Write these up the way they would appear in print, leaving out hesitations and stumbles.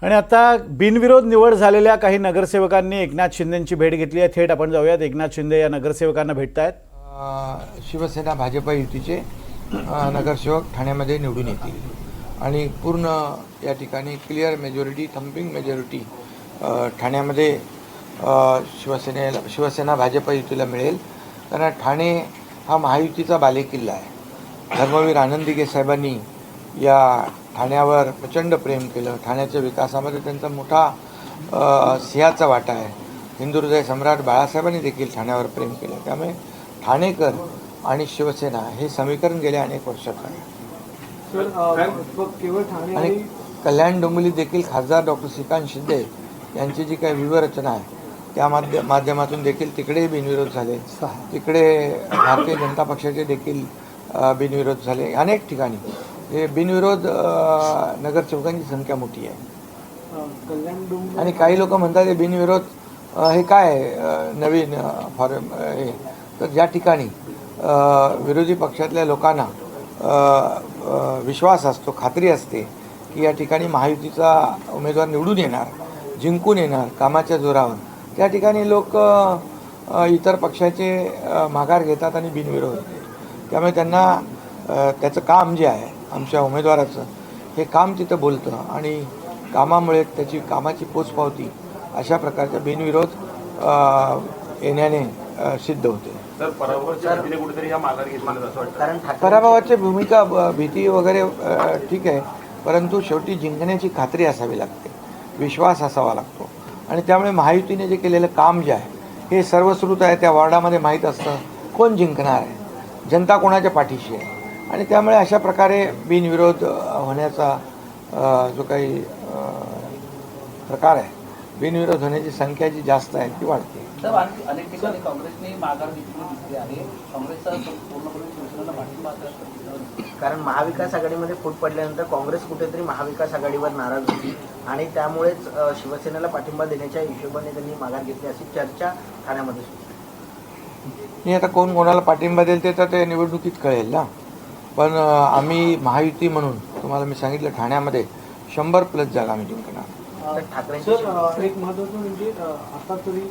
आणि आता बिनविरोध निवड झालेल्या काही नगरसेवकांनी एकनाथ शिंदेंची भेट घेतली आहे. थेट आपण जाऊयात. एकनाथ शिंदे या नगरसेवकांना भेटतायत. शिवसेना भाजप युतीचे नगरसेवक ठाण्यामध्ये निवडून येतील आणि पूर्ण या ठिकाणी क्लिअर मेजॉरिटी, थम्पिंग मेजॉरिटी ठाण्यामध्ये शिवसेना भाजप युतीला मिळेल. कारण ठाणे हा महायुतीचा बालेकिल्ला आहे. धर्मवीर आनंदीगे साहेबांनी या ठाण्यावर प्रचंड प्रेम केलं. ठाण्याच्या विकासामध्ये त्यांचा मोठा सिंहाचा वाटा आहे. हिंदू हृदय सम्राट बाळासाहेबांनी देखील ठाण्यावर प्रेम केलं. त्यामुळे ठाणेकर आणि शिवसेना हे समीकरण गेल्या अनेक वर्षात आहे. आणि कल्याण डोंबिवली देखील खासदार डॉक्टर श्रीकांत शिंदे यांची जी काही व्यूहरचना आहे त्या माध्यमातून देखील तिकडे बिनविरोध झाले. तिकडे भारतीय जनता पक्षाचे देखील बिनविरोध झाले. अनेक ठिकाणी हे बिनविरोध नगरसेवकांची संख्या मोठी आहे. आणि काही लोक म्हणतात हे बिनविरोध हे काय नवीन फॉर्म हे. तर ज्या ठिकाणी विरोधी पक्षातल्या लोकांना विश्वास असतो, खात्री असते की या ठिकाणी महायुतीचा उमेदवार निवडून येणार, जिंकून येणार कामाच्या जोरावर, त्या ठिकाणी लोक इतर पक्षाचे माघार घेतात आणि बिनविरोध होते. त्यामुळे त्यांना त्याचं काम जे आहे आमच्या उमेदवाराचं हे काम तिथं बोलतं आणि कामामुळे त्याची कामाची पोचपावती अशा प्रकारचा बिनविरोध येण्याने सिद्ध होते. पराभवाची भूमिका, भीती वगैरे ठीक आहे, परंतु शेवटी जिंकण्याची खात्री असावी लागते, विश्वास असावा लागतो. आणि त्यामुळे महायुतीने जे केलेलं काम जे आहे हे सर्वश्रुत आहे. त्या वॉर्डामध्ये माहीत असतं कोण जिंकणार आहे, जनता कोणाच्या पाठीशी आहे. आणि त्यामुळे अशा प्रकारे बिनविरोध होण्याचा जो काही प्रकार आहे, बिनविरोध होण्याची संख्या जी जास्त आहे ती वाढते. अनेक ठिकाणी काँग्रेसने माघार घेतलेली दिसते आहे. काँग्रेसचा पूर्णपणे शिवसेनेला पाठिंबा कारण महाविकास आघाडीमध्ये फूट पडल्यानंतर काँग्रेस कुठेतरी महाविकास आघाडीवर नाराज होती आणि त्यामुळेच शिवसेनेला पाठिंबा देण्याच्या हिशोबाने त्यांनी माघार घेतली अशी चर्चा ठाण्यामध्ये सुरू. नाही, आता कोण कोणाला पाठिंबा देईल ते तर ते निवडणुकीत कळेल ना. पण आम्ही महायुती म्हणून तुम्हाला मी सांगितलं ठाण्यामध्ये 100+ जागा आम्ही जिंकणार. सर, एक महत्त्वाचं म्हणजे आता तरी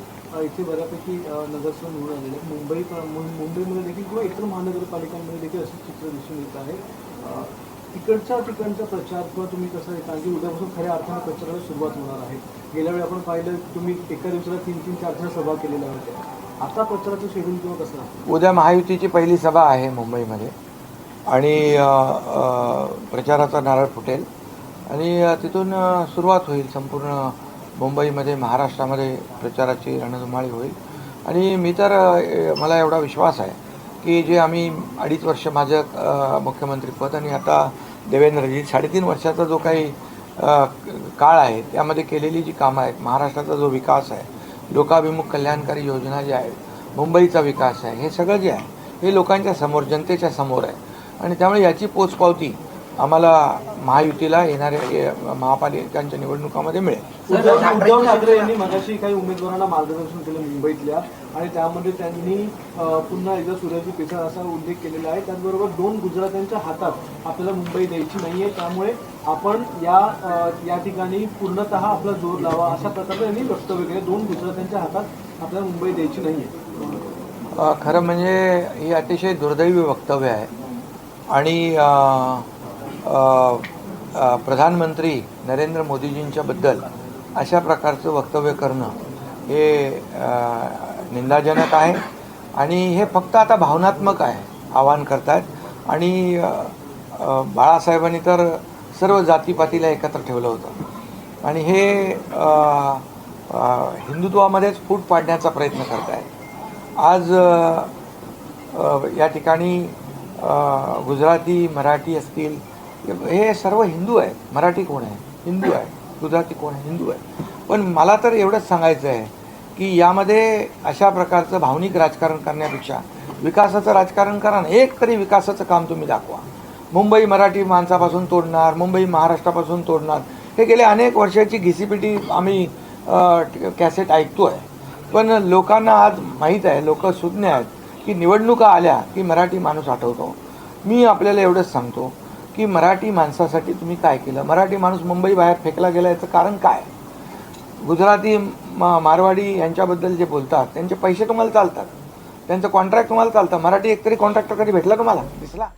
इथे बऱ्यापैकी नगरसेवक निवडून आलेले आहेत. मुंबईमध्ये देखील किंवा इतर महानगरपालिकांमध्ये देखील असं चित्र दिसून येत आहे. तिकडचा प्रचार किंवा तुम्ही कसं कारण की उद्यापासून खऱ्या अर्थानं प्रचाराला सुरुवात होणार आहे. गेल्या वेळी आपण पाहिलं तुम्ही एका दिवसाला 3-3, 4 सभा केलेल्या होत्या. आता प्रचाराचं शेड्यूल किंवा कसं आहे? उद्या महायुतीची पहिली सभा आहे मुंबईमध्ये आणि प्रचाराचा नारळ फुटेल आणि तिथून सुरुवात होईल. संपूर्ण मुंबईमध्ये, महाराष्ट्रामध्ये प्रचाराची रणधुमाळी होईल. आणि मी तर मला एवढा विश्वास आहे की जे आम्ही 2.5 वर्ष माझं मुख्यमंत्रीपद आणि आता देवेंद्रजी 3.5 वर्षाचा जो काही काळ आहे त्यामध्ये केलेली जी कामं आहेत, महाराष्ट्राचा जो विकास आहे, लोकाभिमुख कल्याणकारी योजना ज्या आहेत, मुंबईचा विकास आहे, हे सगळं जे आहे हे लोकांच्या समोर, जनतेच्या समोर आहे. आणि त्यामुळे याची पोचपावती आम्हाला महायुतीला येणाऱ्या महापालिकांच्या निवडणुकामध्ये मिळेल. उद्धव ठाकरे यांनी मगाशी काही उमेदवारांना मार्गदर्शन केलं मुंबईतल्या आणि त्यामध्ये त्यांनी पुन्हा एकदा सूर्याची पेठा असा उल्लेख केलेला आहे. त्याचबरोबर 2 गुजरात्यांच्या हातात आपल्याला मुंबई द्यायची नाही आहे, त्यामुळे आपण या ठिकाणी पूर्णतः आपला जोर लावा अशा प्रकारे त्यांनी वक्तव्य केले. 2 गुजरात्यांच्या हातात आपल्याला मुंबई द्यायची नाही आहे. खरं म्हणजे ही अतिशय दुर्दैवी वक्तव्य आहे. आणि प्रधानमंत्री नरेंद्र मोदीजींच्या बद्दल अशा प्रकारचं वक्तव्य करणं हे निंदाजनक आहे. आणि हे फक्त आता भावनात्मक आहे, आवाहन करतात. आणि बाळासाहेबांनी तर सर्व जातीपातीला एकत्र ठेवलं होतं आणि हे हिंदुत्वामध्येच फूट पाडण्याचा प्रयत्न करत आहेत. आज या ठिकाणी गुजराती, मराठी असतील, हे सर्व हिंदू आहेत. मराठी कोण आहे? हिंदू आहे. गुजराती कोण आहे? हिंदू आहे. पण मला तर एवढंच सांगायचं आहे की यामध्ये अशा प्रकारचं भावनिक राजकारण करण्यापेक्षा विकासाचं राजकारण करा ना. एक तरी विकासाचं काम तुम्ही दाखवा. मुंबई मराठी माणसापासून तोडणार, मुंबई महाराष्ट्रापासून तोडणार, हे गेले अनेक वर्षाची घिसीपिटी आम्ही कॅसेट ऐकतो आहे. पण लोकांना आज माहीत आहे, लोक सुज्ञ आहेत की निवडणुका आल्या की मराठी माणूस आठवतो. मी आपल्याला एवढंच सांगतो की मराठी माणसासाठी तुम्ही काय केलं. मराठी माणूस मुंबई बाहेर फेकला गेला याचं कारण काय. गुजराती मारवाडी यांच्याबद्दल जे बोलतात त्यांचे पैसे तुम्हाला चालतात, त्यांचं कॉन्ट्रॅक्ट तुम्हाला चालतं. मराठी एकतरी कॉन्ट्रॅक्टर कधी भेटला तुम्हाला, दिसला.